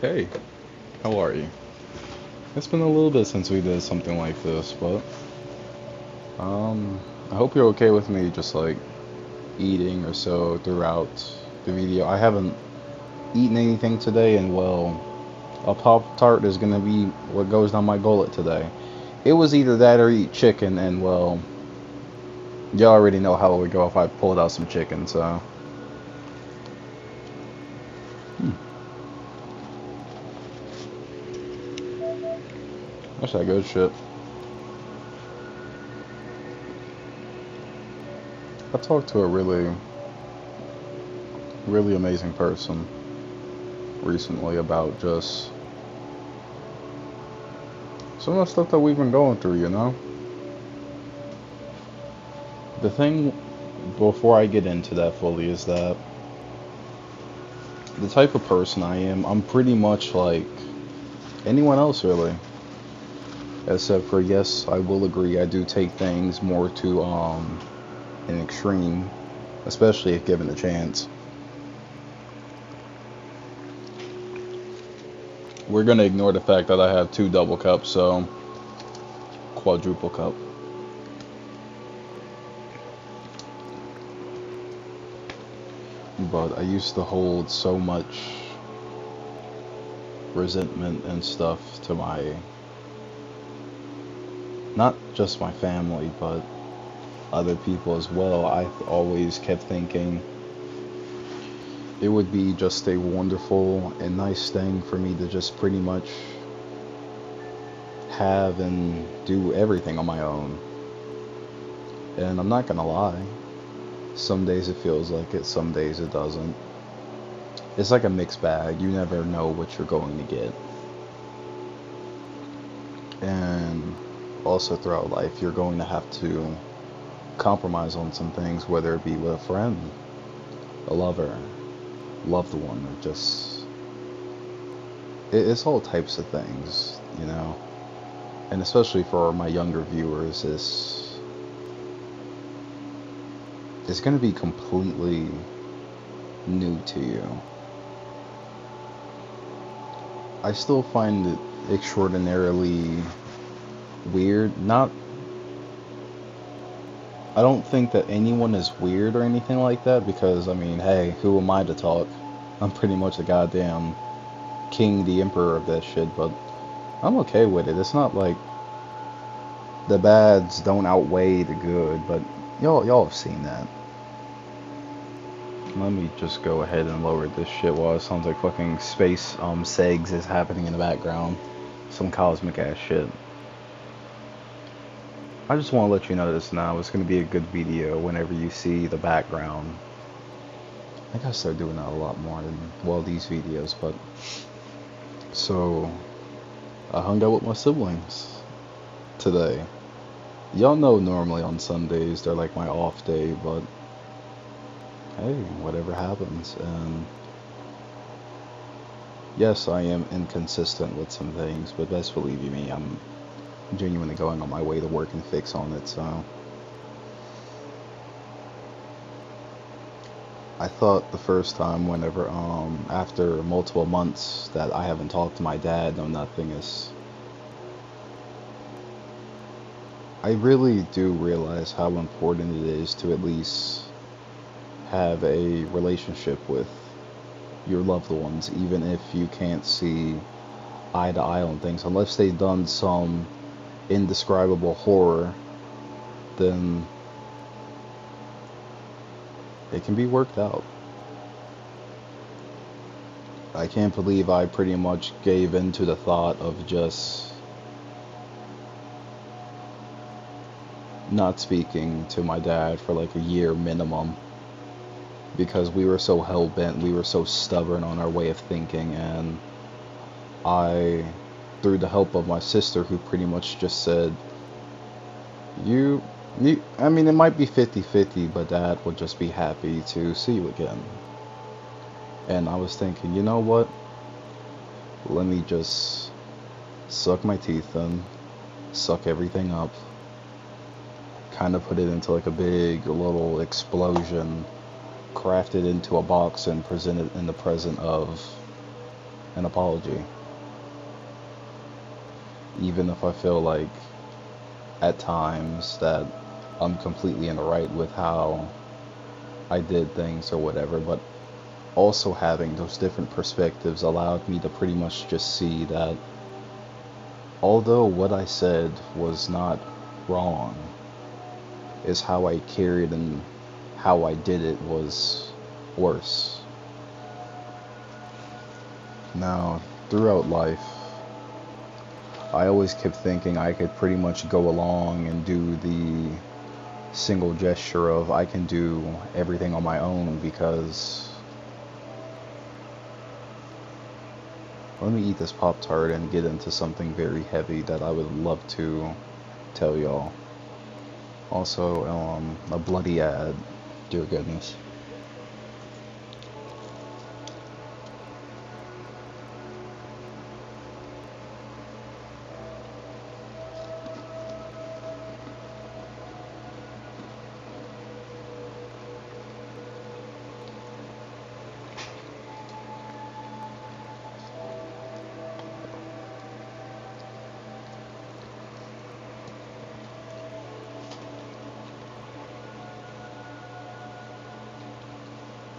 Hey, how are you? It's been a little bit since we did something like this, but um, I hope you're okay with me just like eating or so throughout the video. I haven't eaten anything today, and well, a Pop Tart is gonna be what goes down my gullet today. It was either that or eat chicken, and well, you already know how it would go if I pulled out some chicken, so. Hmm, that's that good shit. I talked to a really amazing person recently about just some of the stuff that we've been going through, you know? The thing before I get into that fully is that the type of person I am, I'm pretty much like anyone else really. Except for yes, I will agree I do take things more to an extreme, especially if given a chance. We're gonna ignore the fact that I have two double cups, so quadruple cup. But I used to hold so much resentment and stuff to my, not just my family, but other people as well. I always kept thinking it would be just a wonderful and nice thing for me to just pretty much have and do everything on my own. And I'm not gonna lie, some days it feels like it, some days it doesn't. It's like a mixed bag. You never know what you're going to get. And also throughout life, you're going to have to compromise on some things, whether it be with a friend, a lover, loved one, or just it's all types of things, you know. And especially for my younger viewers, it's going to be completely new to you. I still find it extraordinarily weird. Not, I don't think that anyone is weird or anything like that because, I mean, hey, who am I to talk? I'm pretty much the goddamn king, the emperor of that shit, but I'm okay with it. It's not like the bads don't outweigh the good, but y'all have seen that. Let me just go ahead and lower this shit while it sounds like fucking space segs is happening in the background. Some cosmic ass shit. I just want to let you know this now. It's going to be a good video whenever you see the background. I gotta start doing that a lot more than, well, these videos, but. So, I hung out with my siblings today. Y'all know normally on Sundays they're like my off day, but hey, whatever happens. And yes, I am inconsistent with some things, but best believe you me, I'm genuinely going on my way to work and fix on it. So I thought the first time, whenever after multiple months that I haven't talked to my dad, no nothing, is I really do realize how important it is to at least have a relationship with your loved ones, even if you can't see eye to eye on things, unless they've done some indescribable horror, then it can be worked out. I can't believe I pretty much gave in to the thought of just not speaking to my dad for like a year minimum because we were so hell bent, we were so stubborn on our way of thinking, and I, through the help of my sister, who pretty much just said, you, I mean, it might be 50-50, but Dad would just be happy to see you again. And I was thinking, you know what? Let me just suck my teeth in, suck everything up, kind of put it into like a big little explosion, craft it into a box, and present it in the present of an apology. Even if I feel like at times that I'm completely in the right with how I did things or whatever, but also having those different perspectives allowed me to pretty much just see that although what I said was not wrong, is how I carried and how I did it was worse. Now, throughout life, I always kept thinking I could pretty much go along and do the single gesture of I can do everything on my own because let me eat this Pop-Tart and get into something very heavy that I would love to tell y'all. Also, a bloody ad, dear goodness.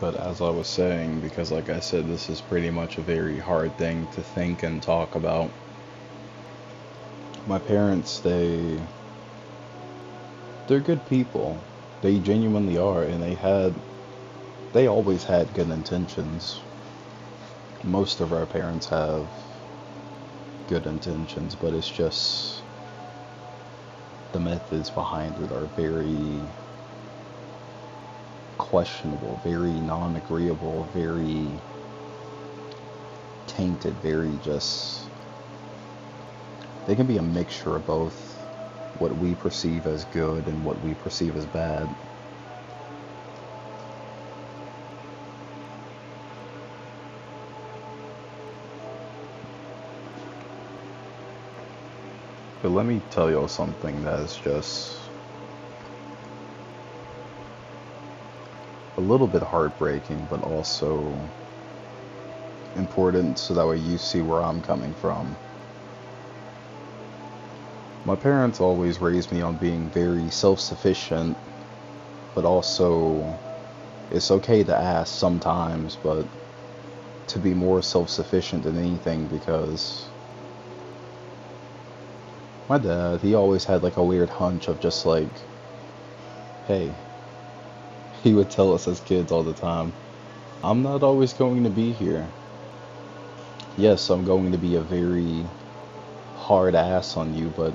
But as I was saying, because like I said, this is pretty much a very hard thing to think and talk about. My parents, they're good people. They genuinely are, and they always had good intentions. Most of our parents have good intentions, but it's just the methods behind it are very questionable, very non-agreeable, very tainted, very just, they can be a mixture of both what we perceive as good and what we perceive as bad. But let me tell y'all something that is just a little bit heartbreaking, but also important so that way you see where I'm coming from. My parents always raised me on being very self-sufficient, but also it's okay to ask sometimes, but to be more self-sufficient than anything because my dad, he always had like a weird hunch of just like, hey, he would tell us as kids all the time, I'm not always going to be here. Yes, I'm going to be a very hard ass on you, but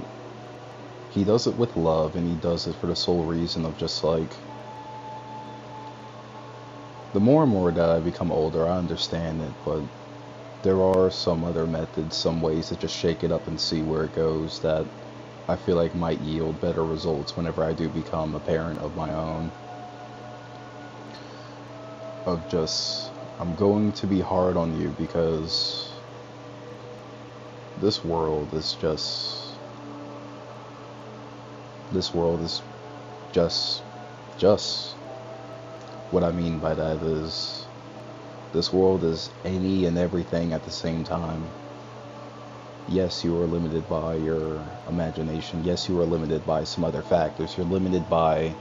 he does it with love and he does it for the sole reason of just like, the more and more that I become older, I understand it, but there are some other methods, some ways to just shake it up and see where it goes that I feel like might yield better results whenever I do become a parent of my own. Of just, I'm going to be hard on you because this world is just, this world is just. What I mean by that is, this world is any and everything at the same time. Yes, you are limited by your imagination. Yes, you are limited by some other factors. You're limited by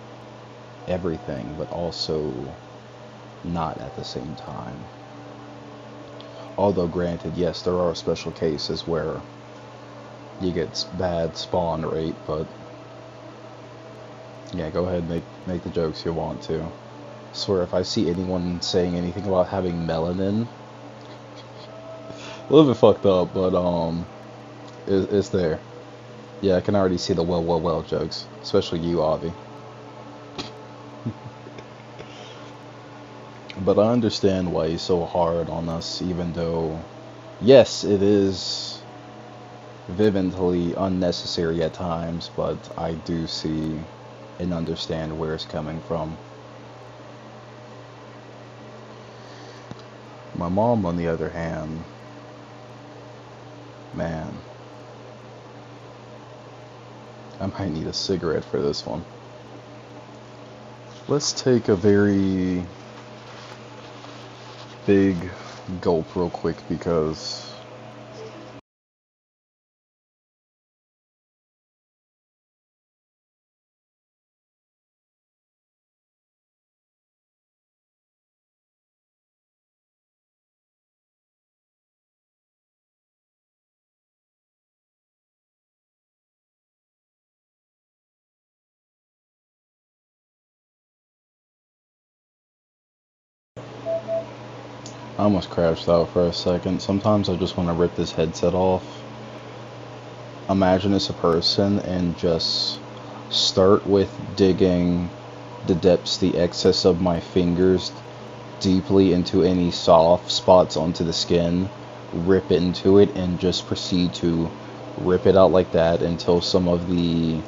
everything, but also not at the same time. Although granted, yes, there are special cases where you get bad spawn rate, but yeah, go ahead and make the jokes you want to. Swear if I see anyone saying anything about having melanin, a little bit fucked up, but it's there. Yeah, I can already see the well jokes, especially you, Avi. But I understand why he's so hard on us, even though, yes, it is vividly unnecessary at times, but I do see and understand where it's coming from. My mom, on the other hand, man, I might need a cigarette for this one. Let's take a very big gulp real quick because I almost crashed out for a second. Sometimes I just want to rip this headset off. Imagine it's a person and just start with digging the depths, the excess of my fingers deeply into any soft spots onto the skin, rip into it, and just proceed to rip it out like that until some of the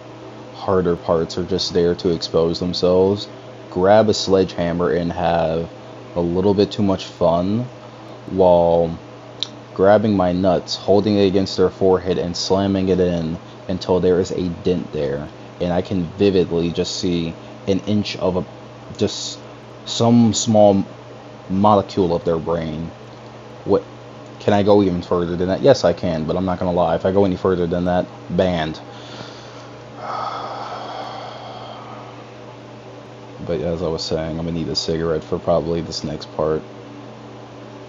harder parts are just there to expose themselves. Grab a sledgehammer and have a little bit too much fun while grabbing my nuts, holding it against their forehead, and slamming it in until there is a dent there. And I can vividly just see an inch of just some small molecule of their brain. What can I go even further than that? Yes, I can, but I'm not gonna lie. If I go any further than that, banned. But as I was saying, I'm gonna need a cigarette for probably this next part,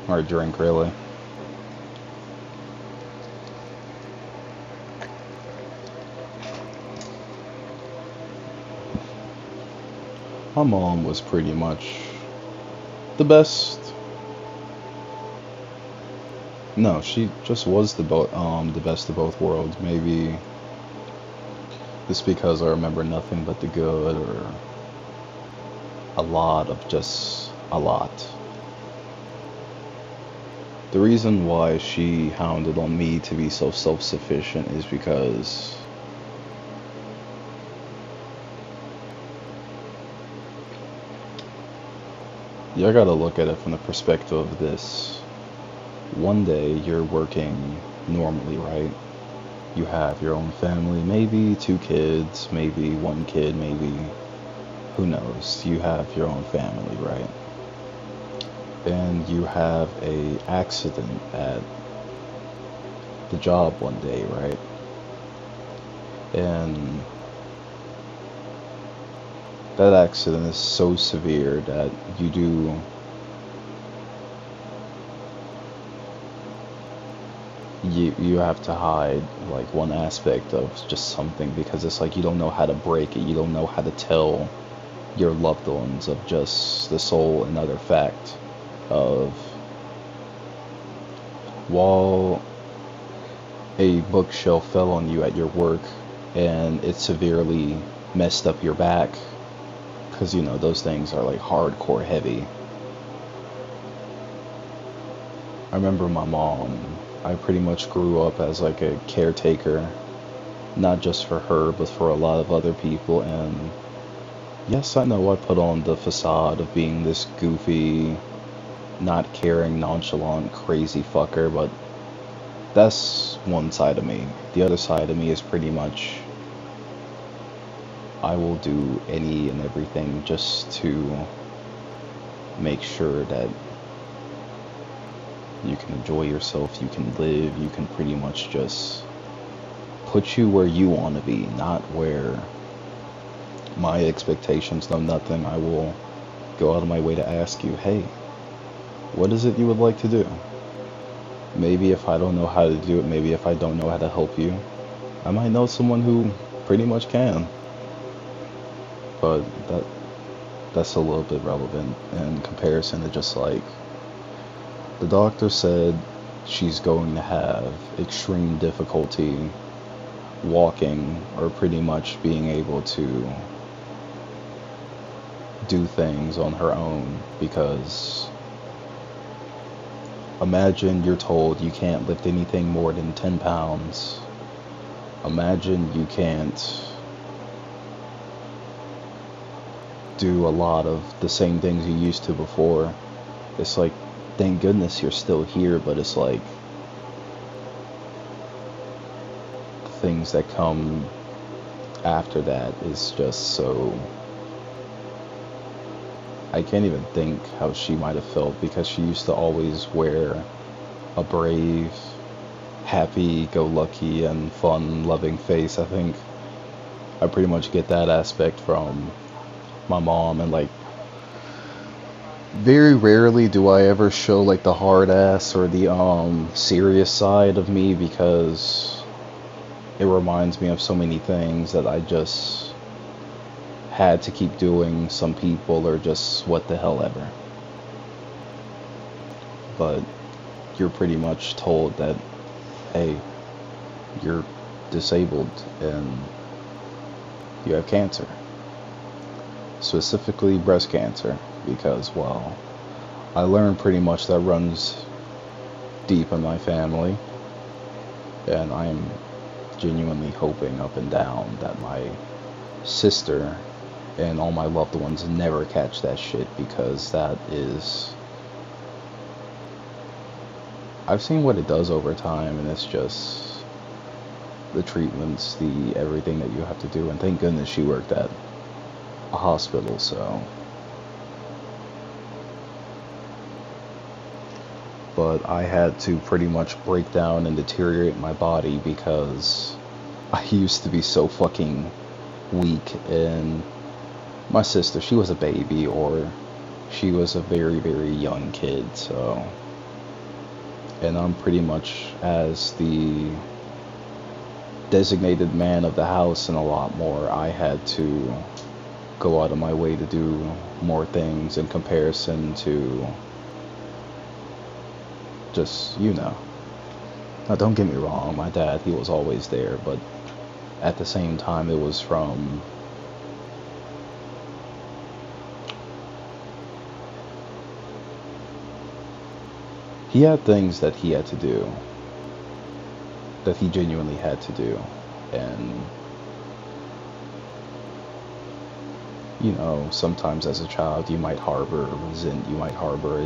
or a drink, really. My mom was pretty much the best. No, she just was the best of both worlds. Maybe it's because I remember nothing but the good, or a lot of just a lot. The reason why she hounded on me to be so self-sufficient is because you gotta look at it from the perspective of this. One day you're working normally, right? You have your own family, maybe two kids, maybe one kid, maybe who knows. You have your own family, right? And you have a accident at the job one day, right? And that accident is so severe that you have to hide like one aspect of just something, because it's like you don't know how to break it, you don't know how to tell your loved ones of just the sole and other fact of, while a bookshelf fell on you at your work and it severely messed up your back, because you know those things are like hardcore heavy. I remember my mom, I pretty much grew up as like a caretaker, not just for her, but for a lot of other people. And yes, I know I put on the facade of being this goofy, not caring, nonchalant, crazy fucker, but that's one side of me. The other side of me is pretty much, I will do any and everything just to make sure that you can enjoy yourself, you can live, you can pretty much just put you where you want to be, not where my expectations know nothing. I will go out of my way to ask you, hey, what is it you would like to do? Maybe if I don't know how to do it, maybe if I don't know how to help you, I might know someone who pretty much can. But that's a little bit relevant in comparison to just like, the doctor said she's going to have extreme difficulty walking, or pretty much being able to do things on her own, because imagine you're told you can't lift anything more than 10 pounds. Imagine you can't do a lot of the same things you used to before. It's like, thank goodness you're still here, but it's like things that come after that is just so I can't even think how she might have felt because she used to always wear a brave, happy-go-lucky, and fun-loving face. I think I pretty much get that aspect from my mom, and like very rarely do I ever show like the hard ass or the serious side of me because it reminds me of so many things that I just had to keep doing. Some people are just what the hell ever. But you're pretty much told that, hey, you're disabled and you have cancer, specifically breast cancer, because, well, I learned pretty much that runs deep in my family, and I'm genuinely hoping up and down that my sister and all my loved ones never catch that shit, because that is, I've seen what it does over time, and it's just the treatments, the everything that you have to do, and thank goodness she worked at a hospital, so. But I had to pretty much break down and deteriorate my body because I used to be so fucking weak, and my sister, she was a baby, or she was a very, very young kid, so. And I'm pretty much as the designated man of the house and a lot more. I had to go out of my way to do more things in comparison to just, Now, don't get me wrong, my dad, he was always there, but at the same time, it was from he had things that he had to do, that he genuinely had to do, and sometimes as a child you might harbor you might harbor a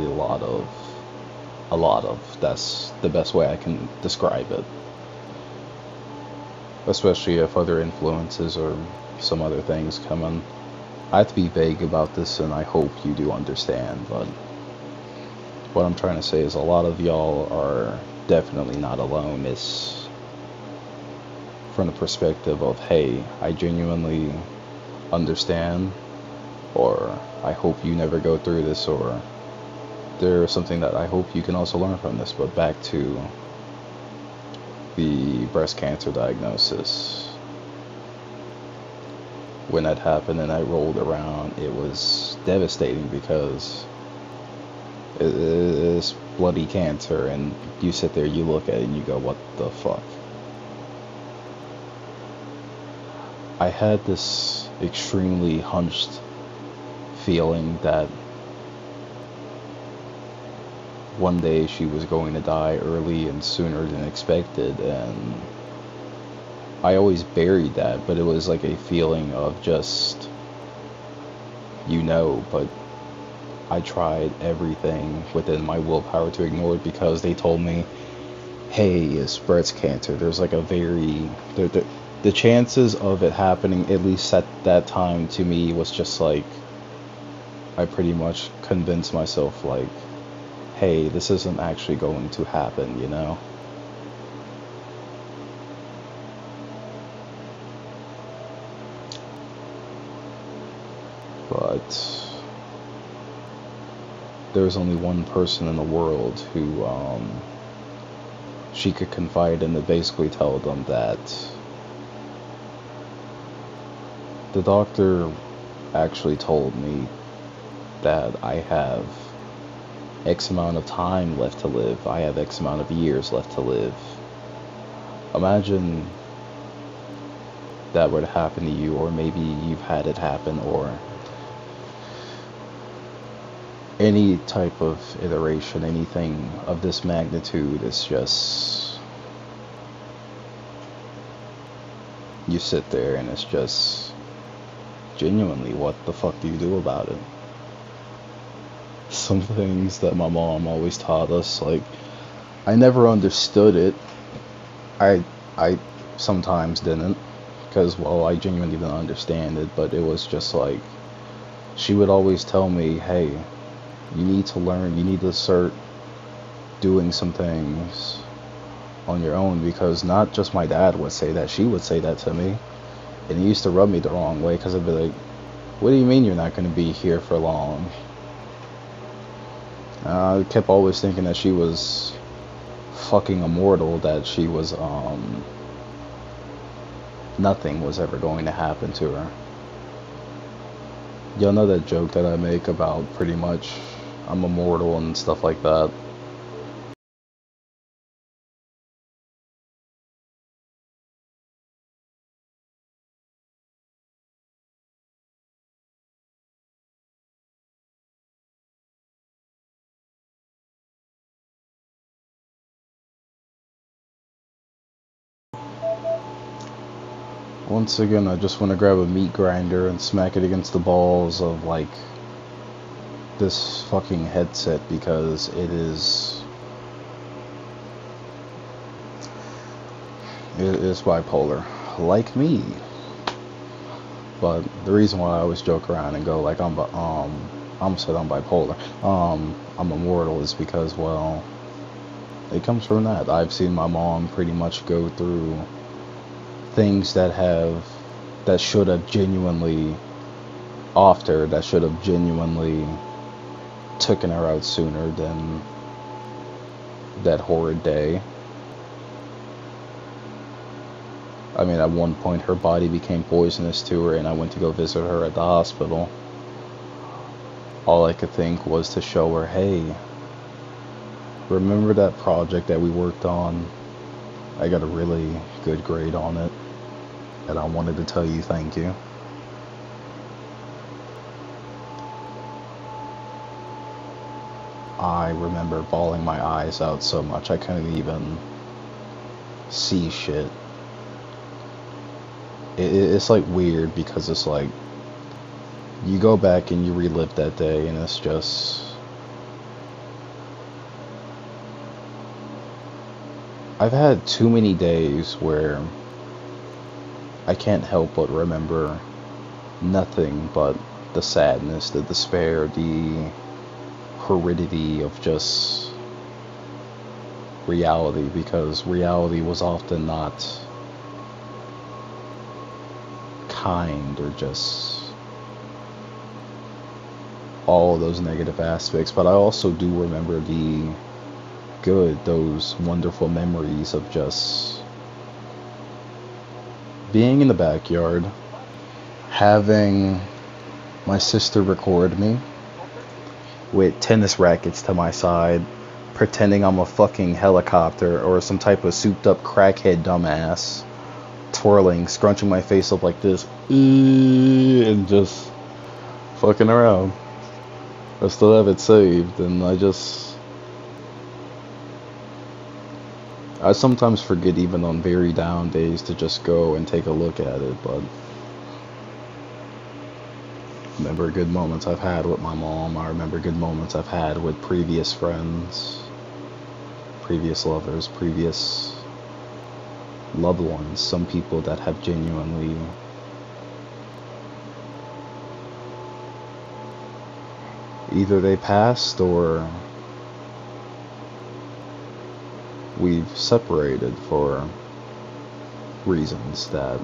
lot of, that's the best way I can describe it, especially if other influences or some other things come in. I have to be vague about this, and I hope you do understand, but what I'm trying to say is a lot of y'all are definitely not alone. It's from the perspective of, hey, I genuinely understand, or I hope you never go through this, or there's something that I hope you can also learn from this. But back to the breast cancer diagnosis. When that happened and I rolled around, it was devastating because it's bloody cancer, and you sit there, you look at it, and you go, what the fuck? I had this extremely hunched feeling that one day she was going to die early and sooner than expected, and I always buried that, but it was like a feeling of just, but I tried everything within my willpower to ignore it because they told me, hey, it's breast cancer. There's like the chances of it happening, at least at that time to me, was just like, I pretty much convinced myself like, hey, this isn't actually going to happen, But there's only one person in the world who she could confide in, to basically tell them that the doctor actually told me that I have X amount of time left to live. I have X amount of years left to live. Imagine that were to happen to you, or maybe you've had it happen, or any type of iteration, anything of this magnitude. It's just, you sit there and it's just, genuinely, what the fuck do you do about it? Some things that my mom always taught us, like, I never understood it. I sometimes didn't, because, well, I genuinely didn't understand it, but it was just like, she would always tell me, hey, you need to learn, you need to start doing some things on your own, because not just my dad would say that, she would say that to me. And it used to rub me the wrong way, because I'd be like, what do you mean you're not going to be here for long? I kept always thinking that she was fucking immortal, that she was, nothing was ever going to happen to her. Y'all know that joke that I make about pretty much I'm immortal and stuff like that. Once again, I just want to grab a meat grinder and smack it against the balls of, like, this fucking headset, because it is bipolar, like me. But the reason why I always joke around and go like I'm bipolar, I'm immortal, is because, well, it comes from that. I've seen my mom pretty much go through things that should have genuinely offed her, that should have genuinely taken her out sooner than that horrid day. I mean, at one point her body became poisonous to her, and I went to go visit her at the hospital. All I could think was to show her, hey, remember that project that we worked on? I got a really good grade on it, and I wanted to tell you thank you. I remember bawling my eyes out so much I couldn't even see shit. It's like weird, because it's like you go back and you relive that day, and it's just, I've had too many days where I can't help but remember nothing but the sadness, the despair, the horridity of just reality, because reality was often not kind, or just all of those negative aspects. But I also do remember the good, those wonderful memories of just being in the backyard, having my sister record me with tennis rackets to my side, pretending I'm a fucking helicopter or some type of souped up crackhead dumbass, twirling, scrunching my face up like this, and just fucking around. I still have it saved, and I sometimes forget, even on very down days, to just go and take a look at it. But I remember good moments I've had with my mom. I remember good moments I've had with previous friends, previous lovers, previous loved ones, some people that have genuinely either they passed or we've separated for reasons that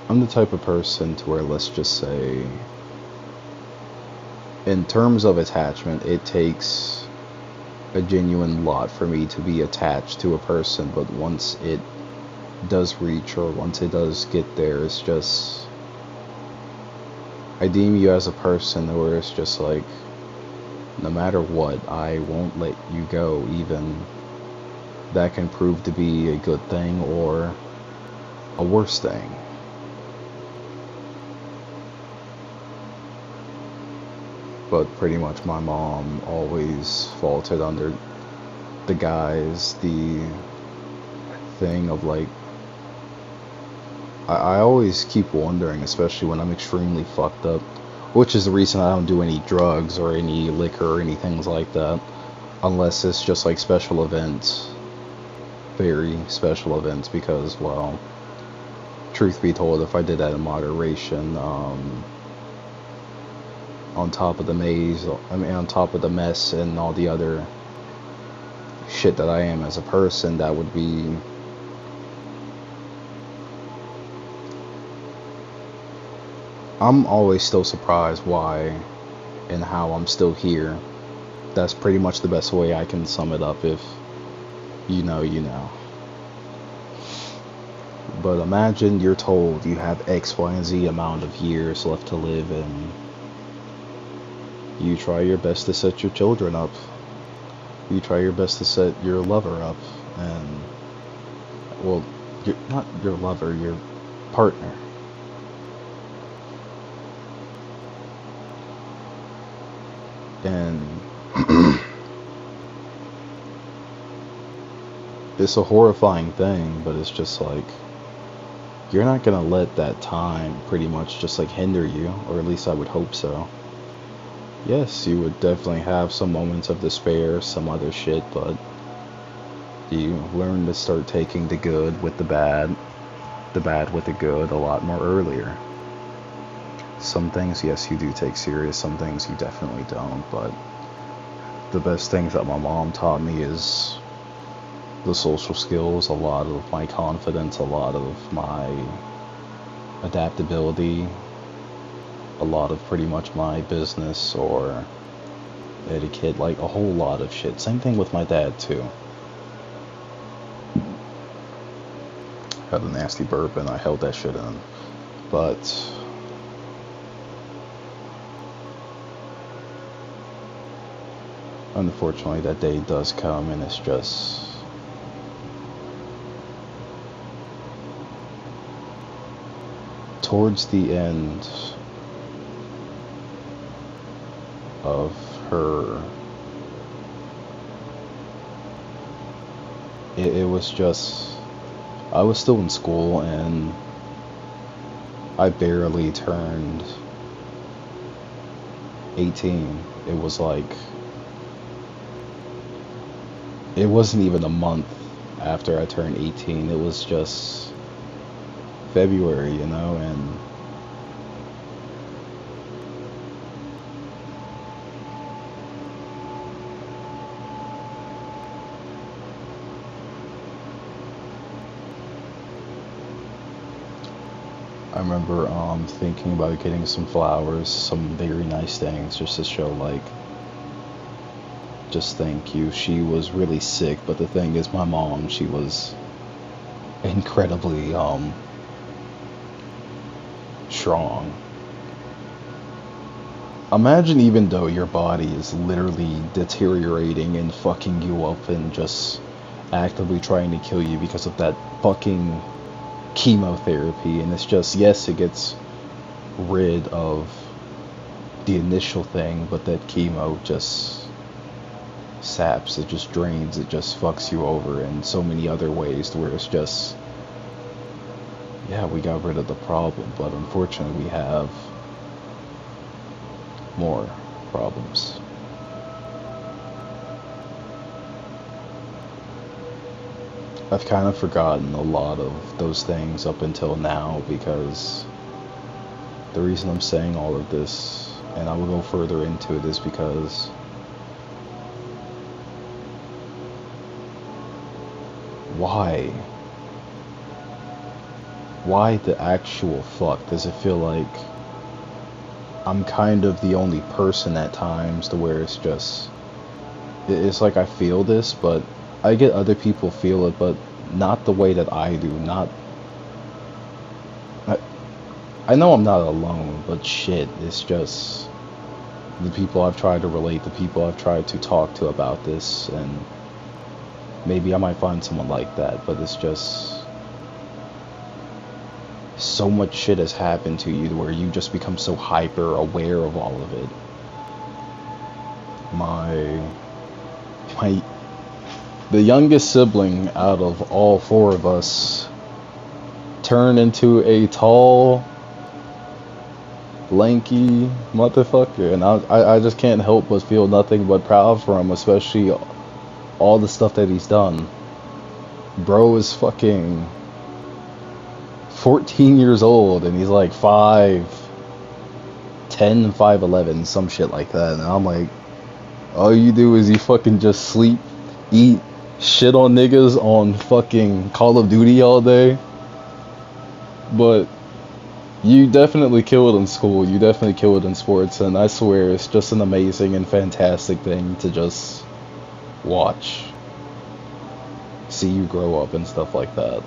I'm the type of person to where, let's just say, in terms of attachment, it takes a genuine lot for me to be attached to a person, but once it does reach, or once it does get there, it's just, I deem you as a person where it's just like, no matter what, I won't let you go. Even that can prove to be a good thing or a worse thing. But pretty much my mom always faltered under the guise, the thing of like, I always keep wondering, especially when I'm extremely fucked up, which is the reason I don't do any drugs or any liquor or anything like that, unless it's just like special events, very special events, because, well, truth be told, if I did that in moderation, on top of the maze, I mean, on top of the mess and all the other shit that I am as a person, that would be I'm always still surprised why and how I'm still here. That's pretty much the best way I can sum it up. If you know, you know. But imagine you're told you have X, Y, and Z amount of years left to live, and you try your best to set your children up. You try your best to set your lover up, and, well, not your lover, your partner. And it's a horrifying thing, but it's just like, you're not gonna let that time pretty much just like hinder you, or at least I would hope so. Yes, you would definitely have some moments of despair, some other shit, but you learn to start taking the good with the bad with the good a lot more earlier. Some things, yes, you do take serious, some things you definitely don't, but the best things that my mom taught me is the social skills, a lot of my confidence, a lot of my adaptability, a lot of pretty much my business or etiquette, like a whole lot of shit. Same thing with my dad too. Had a nasty burp and I held that shit in. But unfortunately that day does come, and it's just towards the end of her, it was just, I was still in school and I barely turned 18. It was like, it wasn't even a month after I turned 18. It was just February, you know, and I remember thinking about getting some flowers, some very nice things, just to show, like, just thank you. She was really sick, but the thing is, my mom, she was incredibly strong. Imagine, even though your body is literally deteriorating and fucking you up and just actively trying to kill you because of that fucking chemotherapy, and it's just, yes, it gets rid of the initial thing, but that chemo just saps, it just drains, it just fucks you over in so many other ways, to where it's just, yeah, we got rid of the problem, but unfortunately we have more problems. I've kind of forgotten a lot of those things up until now, because the reason I'm saying all of this, and I will go further into it, is because why? Why the actual fuck does it feel like I'm kind of the only person at times, to where it's just, it's like I feel this, but I get other people feel it, but not the way that I do. Not, I know I'm not alone, but shit, it's just the people I've tried to relate, the people I've tried to talk to about this, and maybe I might find someone like that, but it's just, so much shit has happened to you to where you just become so hyper aware of all of it. The youngest sibling out of all four of us turned into a tall, lanky motherfucker, and I just can't help but feel nothing but proud for him, especially all the stuff that he's done. Bro is fucking 14 years old, and he's like 5'10", 5'11", some shit like that. And I'm like, all you do is you fucking just sleep, eat, shit on niggas on fucking Call of Duty all day. But you definitely kill it in school. You definitely kill it in sports. And I swear it's just an amazing and fantastic thing to just watch. See you grow up and stuff like that.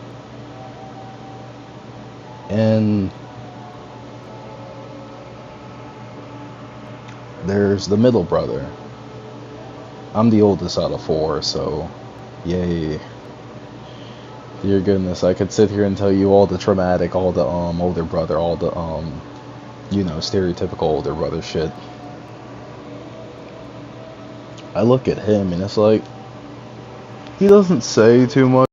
And there's the middle brother. I'm the oldest out of four, so yay. Dear goodness, I could sit here and tell you all the traumatic, all the older brother, all the stereotypical older brother shit. I look at him and it's like he doesn't say too much.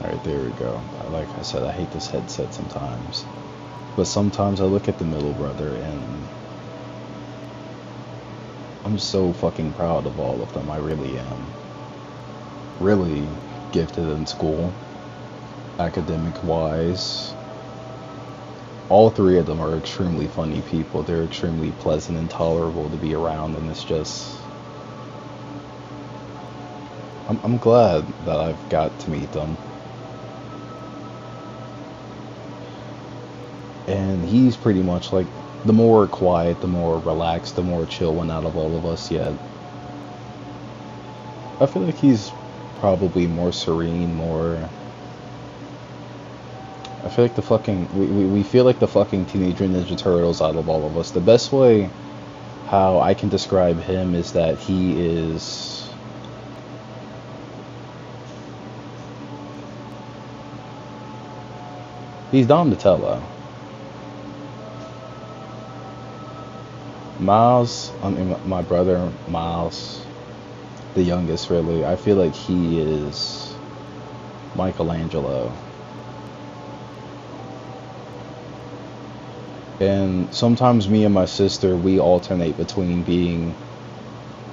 Alright, there we go. Like I said, I hate this headset sometimes. But sometimes I look at the middle brother and I'm so fucking proud of all of them. I really am. Really gifted in school, academic wise. All three of them are extremely funny people. They're extremely pleasant and tolerable to be around, and it's just. I'm glad that I've got to meet them. And he's pretty much like the more quiet, the more relaxed, the more chill one out of all of us yet. I feel like he's probably more serene, more. I feel like the fucking. We feel like the fucking Teenage Mutant Ninja Turtles out of all of us. The best way how I can describe him is that he is. He's Donatello. Miles, I mean, my brother Miles, the youngest, really. I feel like he is Michelangelo. And sometimes me and my sister, we alternate between being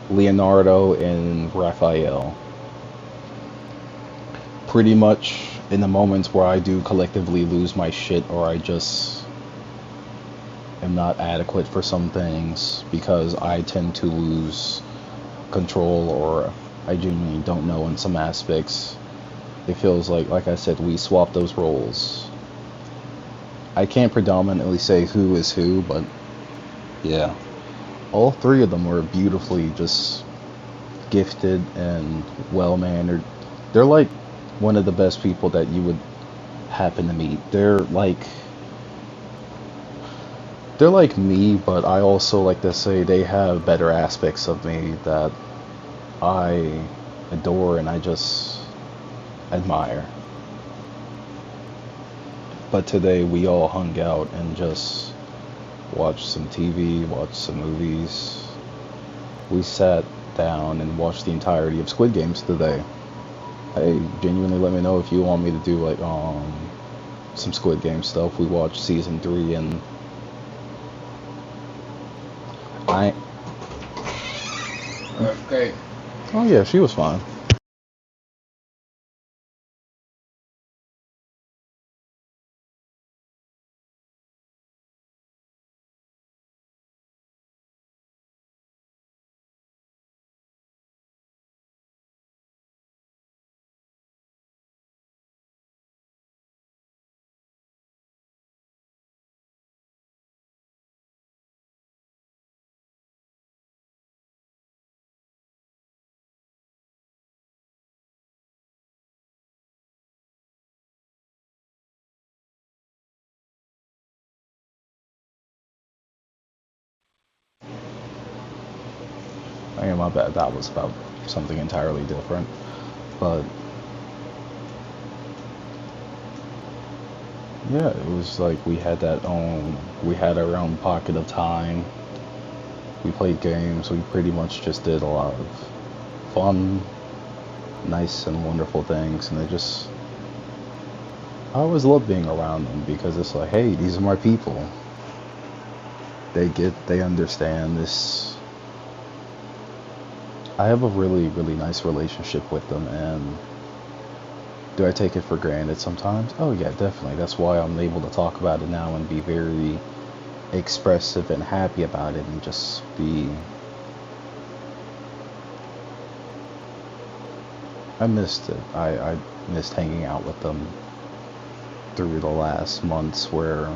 Leonardo and Raphael. Pretty much in the moments where I do collectively lose my shit or I just am not adequate for some things because I tend to lose control or I genuinely don't know in some aspects. It feels like I said, we swap those roles. I can't predominantly say who is who, but yeah. All three of them were beautifully just gifted and well-mannered. They're like one of the best people that you would happen to meet. They're like me, but I also like to say they have better aspects of me that I adore and I just admire. But today we all hung out and just watched some TV, watched some movies. We sat down and watched the entirety of Squid Games today. Hey, genuinely let me know if you want me to do like some Squid Game stuff. We watched season 3 and I Okay. oh yeah, she was fine. Oh yeah, my bad. That was about something entirely different. But yeah, it was like we had our own pocket of time. We played games. We pretty much just did a lot of fun, nice and wonderful things, and I always love being around them because it's like, hey, these are my people. They understand this. I have a really, really nice relationship with them, and do I take it for granted sometimes? Oh yeah, definitely. That's why I'm able to talk about it now and be very expressive and happy about it and just be. I missed it. I missed hanging out with them through the last months where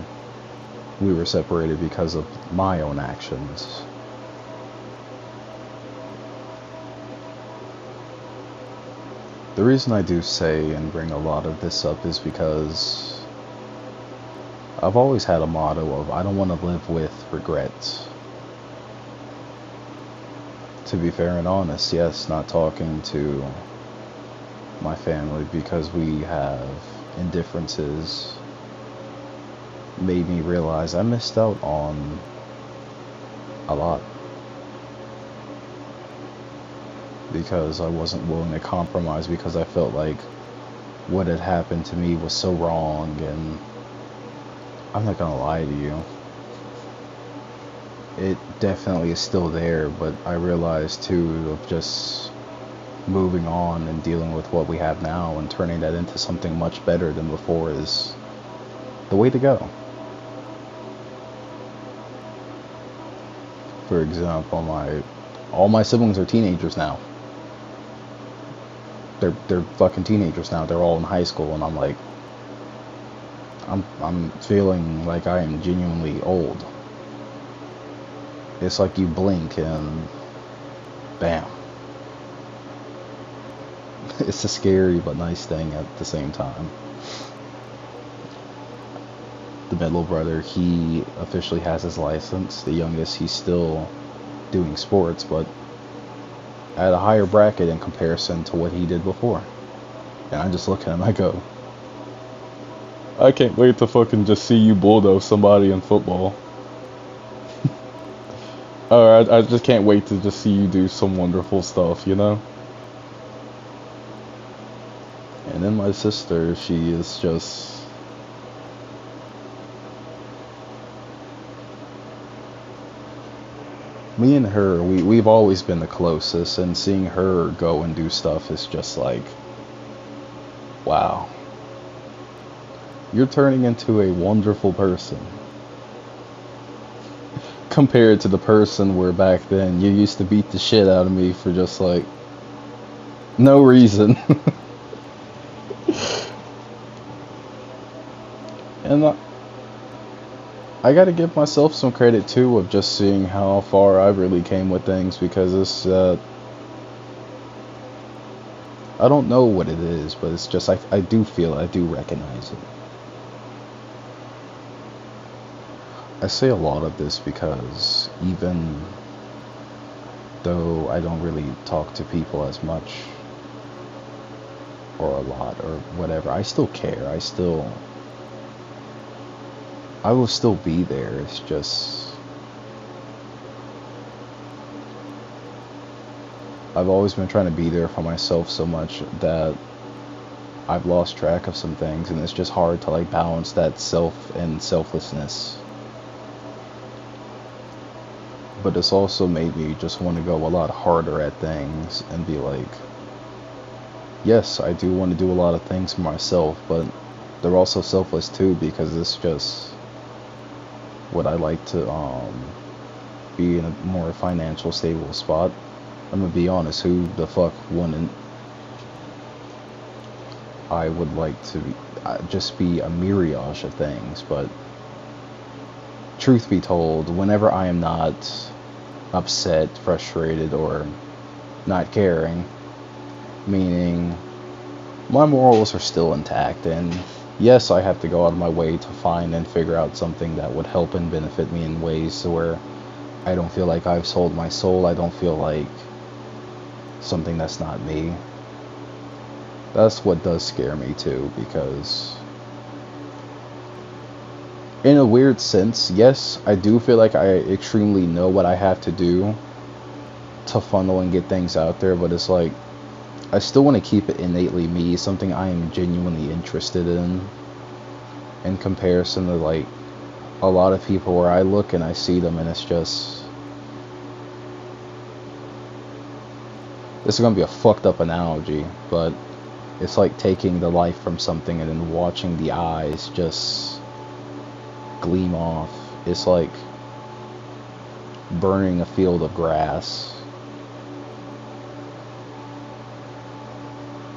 we were separated because of my own actions. The reason I do say and bring a lot of this up is because I've always had a motto of I don't want to live with regrets. To be fair and honest, yes, not talking to my family because we have indifferences made me realize I missed out on a lot because I wasn't willing to compromise because I felt like what had happened to me was so wrong. And I'm not gonna lie to you, it definitely is still there, but I realized too of just moving on and dealing with what we have now and turning that into something much better than before is the way to go. For example, all my siblings are teenagers now. They're fucking teenagers now. They're all in high school, and I'm like, I'm feeling like I am genuinely old. It's like you blink and bam. It's a scary but nice thing at the same time. The middle brother, he officially has his license. The youngest, he's still doing sports, but at a higher bracket in comparison to what he did before. And I just look at him, I go, I can't wait to fucking just see you bulldoze somebody in football. Or I just can't wait to just see you do some wonderful stuff, you know? And then my sister, she is just... Me and her, we've always been the closest, and seeing her go and do stuff is just like, wow. You're turning into a wonderful person. Compared to the person where back then you used to beat the shit out of me for just like, no reason. And I gotta give myself some credit too of just seeing how far I really came with things because it's I don't know what it is, but it's just I do feel I do recognize it. I say a lot of this because even though I don't really talk to people as much or a lot or whatever, I still care. I will still be there. It's just I've always been trying to be there for myself so much that I've lost track of some things, and it's just hard to like balance that self and selflessness. But it's also made me just want to go a lot harder at things and be like, yes, I do want to do a lot of things for myself, but they're also selfless too because it's just what I like to be in a more financial stable spot. I'm gonna be honest, who the fuck wouldn't? I would like to just be a myriad of things, but truth be told, whenever I am not upset, frustrated, or not caring, meaning my morals are still intact, and yes, I have to go out of my way to find and figure out something that would help and benefit me in ways to where I don't feel like I've sold my soul. I don't feel like something that's not me. That's what does scare me too, because in a weird sense, yes, I do feel like I extremely know what I have to do to funnel and get things out there, but it's like I still want to keep it innately me, something I am genuinely interested in comparison to like a lot of people where I look and I see them and it's just, this is going to be a fucked up analogy, but it's like taking the life from something and then watching the eyes just gleam off. It's like burning a field of grass.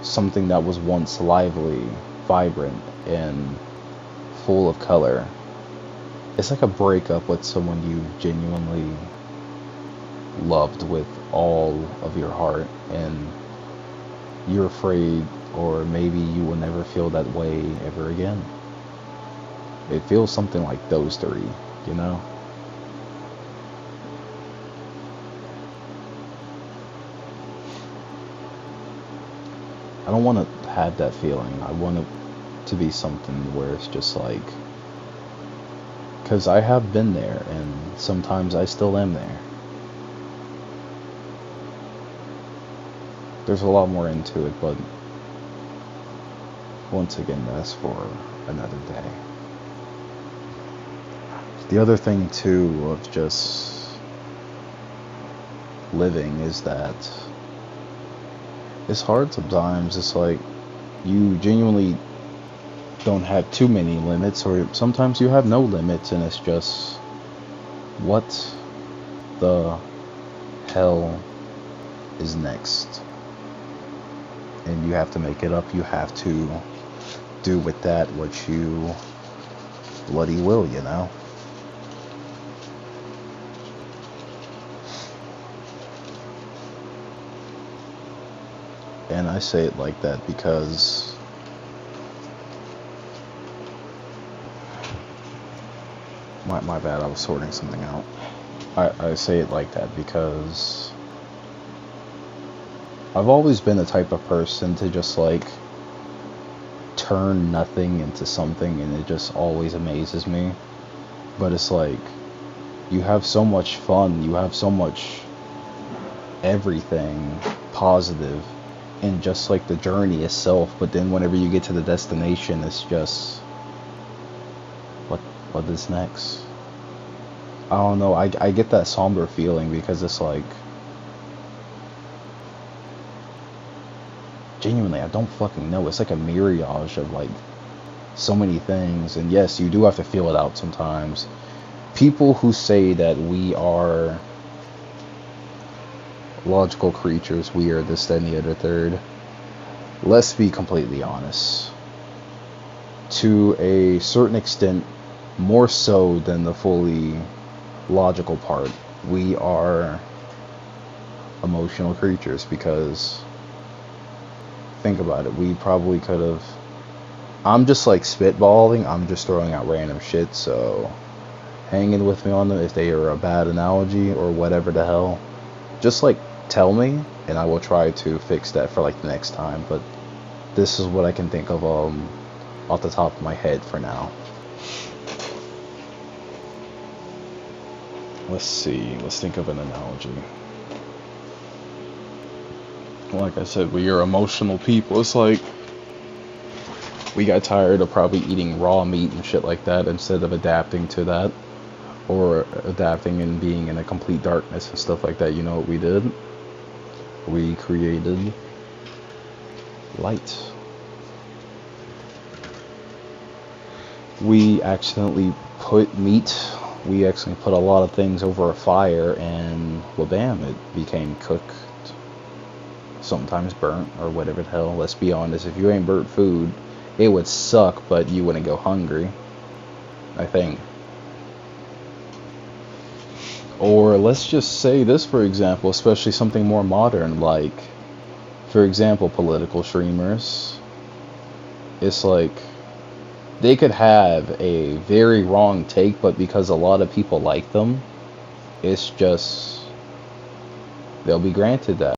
Something that was once lively, vibrant, and full of color. It's like a breakup with someone you genuinely loved with all of your heart, and you're afraid, or maybe you will never feel that way ever again. It feels something like those three, you know? I don't want to have that feeling. I want it to be something where it's just like, because I have been there, and sometimes I still am there. There's a lot more into it, but once again, that's for another day. The other thing, too, of just living is that it's hard sometimes. It's like you genuinely don't have too many limits, or sometimes you have no limits, and it's just, what the hell is next? And you have to make it up. You have to do with that what you bloody will, you know? And I say it like that because my bad, I was sorting something out. I say it like that because I've always been the type of person to just like turn nothing into something, and it just always amazes me. But it's like you have so much fun, you have so much everything positive in just like the journey itself, but then whenever you get to the destination, it's just, what is next? I don't know. I get that somber feeling because it's like, genuinely, I don't fucking know. It's like a mirage of like so many things, and yes, you do have to feel it out sometimes. People who say that we are logical creatures, we are this, that, and the other third. Let's be completely honest. To a certain extent, more so than the fully logical part, we are emotional creatures, because think about it, we probably could have, I'm just like spitballing, I'm just throwing out random shit, so hanging with me on them if they are a bad analogy or whatever the hell, just like tell me and I will try to fix that for like the next time. But this is what I can think of off the top of my head for now. Let's see, let's think of an analogy. Like I said, we are emotional people. It's like we got tired of probably eating raw meat and shit like that instead of adapting to that, or adapting and being in a complete darkness and stuff like that. You know what we did? We created light. We accidentally put a lot of things over a fire, and well, bam, it became cooked, sometimes burnt, or whatever the hell. Let's be honest, if you ain't burnt food, it would suck, but you wouldn't go hungry, I think. Or let's just say this, for example, especially something more modern, like, for example, political streamers. It's like, they could have a very wrong take, but because a lot of people like them, it's just, they'll be granted that.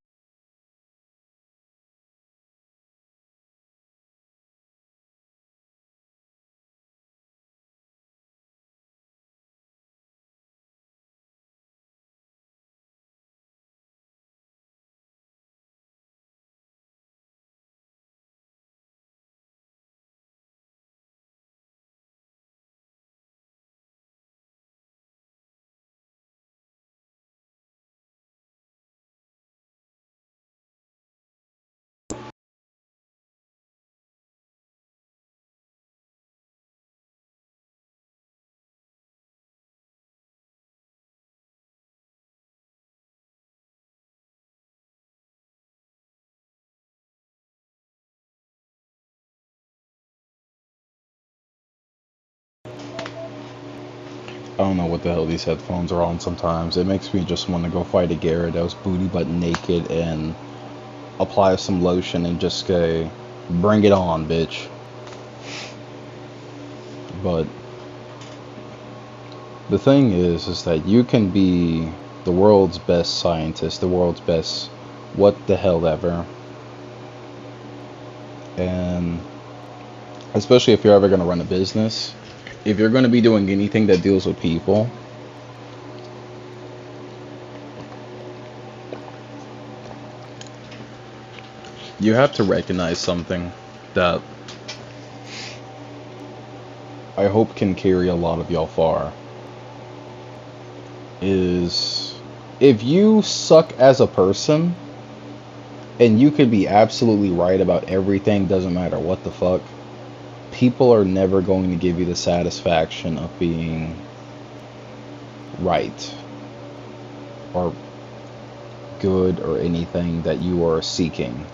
I don't know what the hell these headphones are on sometimes. It makes me just want to go fight a Gyarados booty butt naked and apply some lotion and just say, bring it on, bitch. But the thing is that you can be the world's best scientist, the world's best what the hell ever. And especially if you're ever going to run a business, if you're going to be doing anything that deals with people, you have to recognize something that I hope can carry a lot of y'all far. Is if you suck as a person and you could be absolutely right about everything, doesn't matter what the fuck, people are never going to give you the satisfaction of being right or good or anything that you are seeking.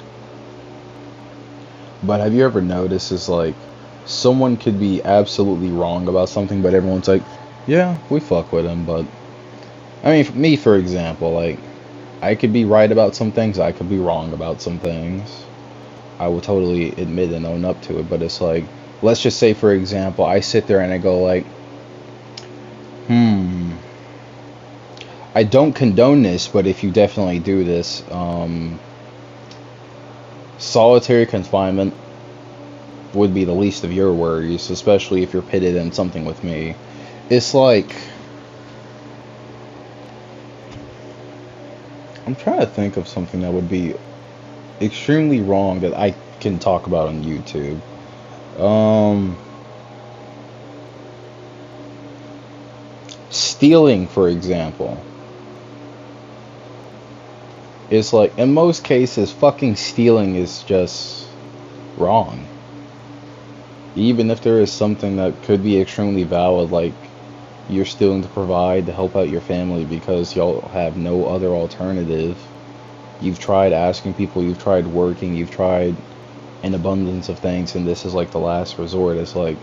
But have you ever noticed is like someone could be absolutely wrong about something, but everyone's like, yeah, we fuck with him. But I mean, for me, for example, like I could be right about some things, I could be wrong about some things. I will totally admit and own up to it, but it's like, let's just say, for example, I sit there and I go like, I don't condone this, but if you definitely do this, solitary confinement would be the least of your worries, especially if you're pitted in something with me. It's like, I'm trying to think of something that would be extremely wrong that I can talk about on YouTube. Stealing, for example. It's like, in most cases, fucking stealing is just wrong. Even if there is something that could be extremely valid, like you're stealing to provide to help out your family because y'all have no other alternative. You've tried asking people, you've tried working, you've tried an abundance of things, and this is like the last resort. It's like,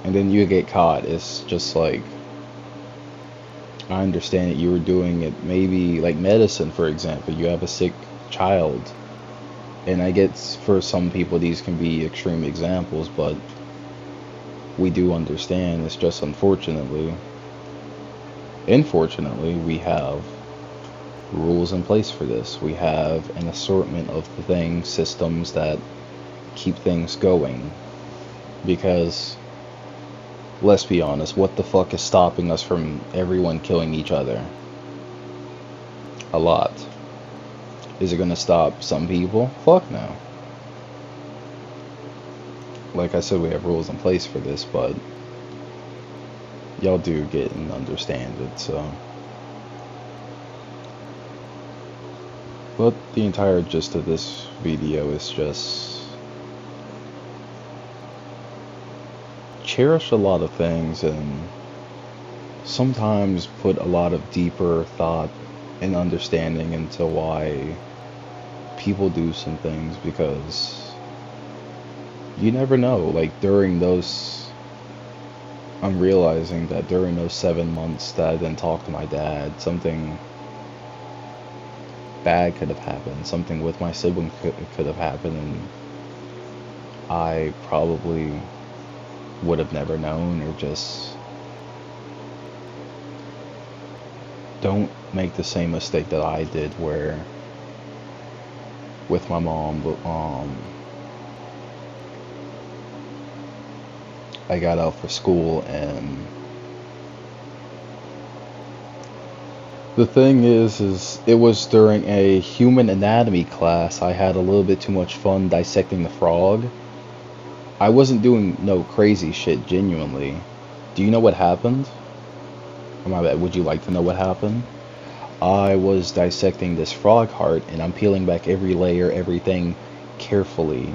and then you get caught. It's just like, I understand that you were doing it, maybe like medicine, for example. You have a sick child, and I get for some people these can be extreme examples, but we do understand. It's just unfortunately, we have rules in place for this. We have an assortment of things, systems that keep things going. Because, let's be honest, what the fuck is stopping us from everyone killing each other? A lot. Is it gonna stop some people? Fuck no. Like I said, we have rules in place for this, but y'all do get and understand it, so. But the entire gist of this video is just cherish a lot of things and sometimes put a lot of deeper thought and understanding into why people do some things, because you never know. Like during those, I'm realizing that during those 7 months that I didn't talk to my dad, something bad could have happened. Something with my sibling could have happened, and I probably would have never known. Or just don't make the same mistake that I did, where with my mom, I got out for school, and the thing is it was during a human anatomy class. I had a little bit too much fun dissecting the frog. I wasn't doing no crazy shit, genuinely. Do you know what happened? Oh, my bad. Would you like to know what happened? I was dissecting this frog heart, and I'm peeling back every layer, everything carefully.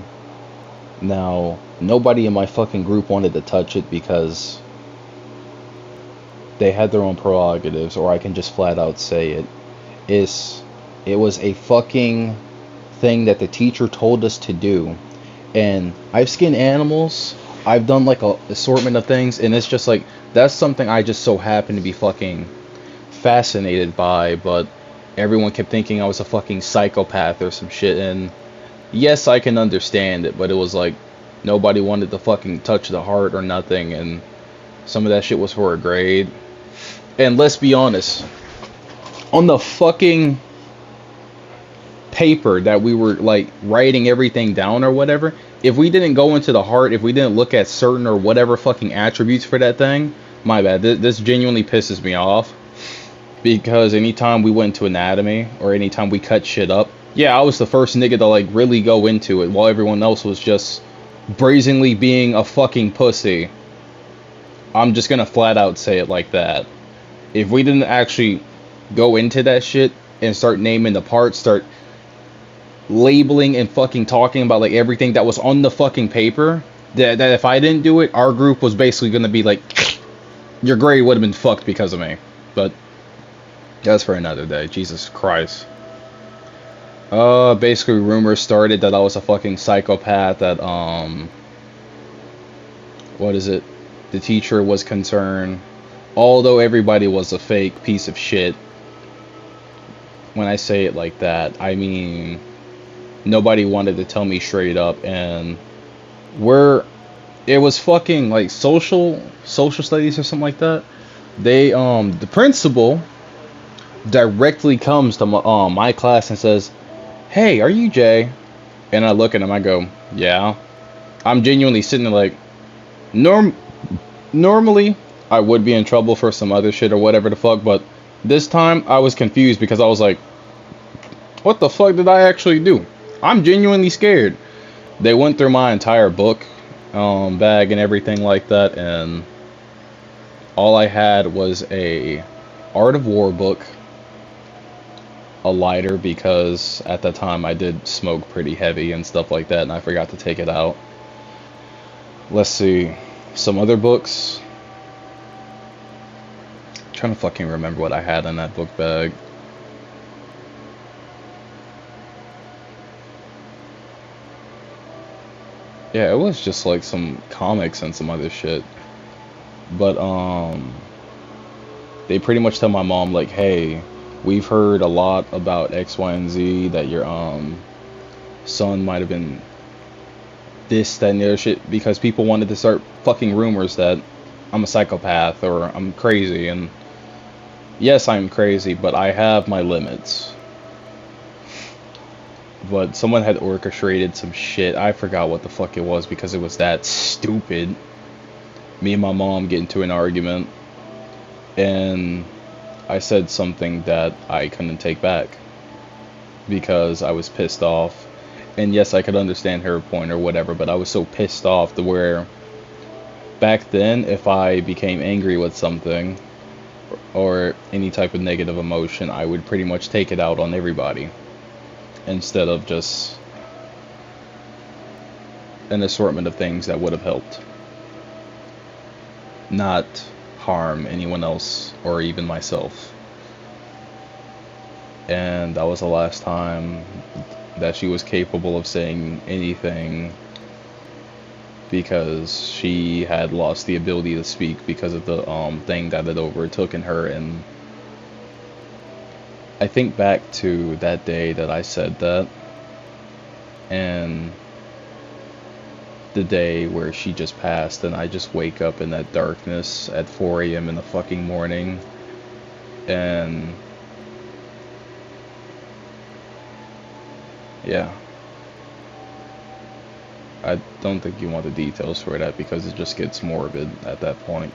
Now, nobody in my fucking group wanted to touch it because they had their own prerogatives, or I can just flat out say it. It was a fucking thing that the teacher told us to do. And I've skinned animals, I've done like a assortment of things, and it's just like, That's something I just so happen to be fucking fascinated by, but everyone kept thinking I was a fucking psychopath or some shit, and yes, I can understand it, but it was like nobody wanted to fucking touch the heart or nothing, and some of that shit was for a grade. And let's be honest, on the fucking paper that we were like writing everything down or whatever, if we didn't go into the heart, if we didn't look at certain or whatever fucking attributes for that thing, my bad. This genuinely pisses me off because anytime we went to anatomy or anytime we cut shit up, yeah, I was the first nigga to like really go into it while everyone else was just brazenly being a fucking pussy. I'm just gonna flat out say it like that. If we didn't actually go into that shit and start naming the parts, start labeling and fucking talking about like everything that was on the fucking paper, that if I didn't do it, our group was basically gonna be like, your grade would have been fucked because of me. But that's for another day. Jesus Christ. Basically rumors started that I was a fucking psychopath, that what is it? The teacher was concerned, although everybody was a fake piece of shit. When I say it like that, I mean nobody wanted to tell me straight up, and it was fucking like social studies or something like that. They the principal directly comes to my class and says, "Hey, are you Jay?" And I look at him, I go, "Yeah." I'm genuinely sitting there like, normally I would be in trouble for some other shit or whatever the fuck, but this time I was confused because I was like, what the fuck did I actually do? I'm genuinely scared. They went through my entire book bag and everything like that, and all I had was a Art of War book, a lighter because at that time I did smoke pretty heavy and stuff like that, and I forgot to take it out. Let's see, some other books. I'm trying to fucking remember what I had in that book bag. Yeah, it was just like some comics and some other shit. But they pretty much tell my mom like, "Hey, we've heard a lot about X, Y, and Z, that your son might have been this, that, and the other shit," because people wanted to start fucking rumors that I'm a psychopath or I'm crazy. And yes, I'm crazy, but I have my limits. But someone had orchestrated some shit. I forgot what the fuck it was because it was that stupid. Me and my mom get into an argument, and I said something that I couldn't take back because I was pissed off. And yes, I could understand her point or whatever, but I was so pissed off to where back then, if I became angry with something or any type of negative emotion, I would pretty much take it out on everybody instead of just an assortment of things that would have helped, not harm anyone else or even myself. And that was the last time that she was capable of saying anything, because she had lost the ability to speak because of the thing that had overtaken her. And I think back to that day that I said that, and the day where she just passed, and I just wake up in that darkness at 4 a.m. in the fucking morning, and yeah. I don't think you want the details for that because it just gets morbid at that point.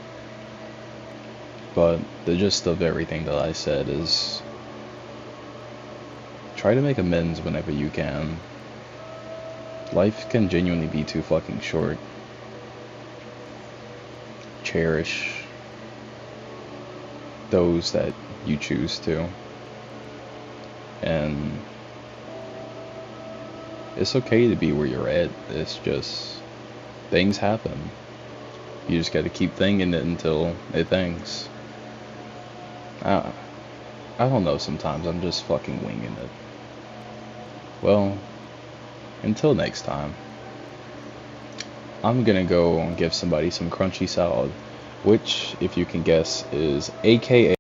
But the gist of everything that I said is try to make amends whenever you can. Life can genuinely be too fucking short. Cherish those that you choose to. And it's okay to be where you're at. It's just things happen. You just gotta keep thinking it until it thinks. I don't know, sometimes I'm just fucking winging it. Well, until next time, I'm gonna go and give somebody some crunchy salad. which, if you can guess, is AKA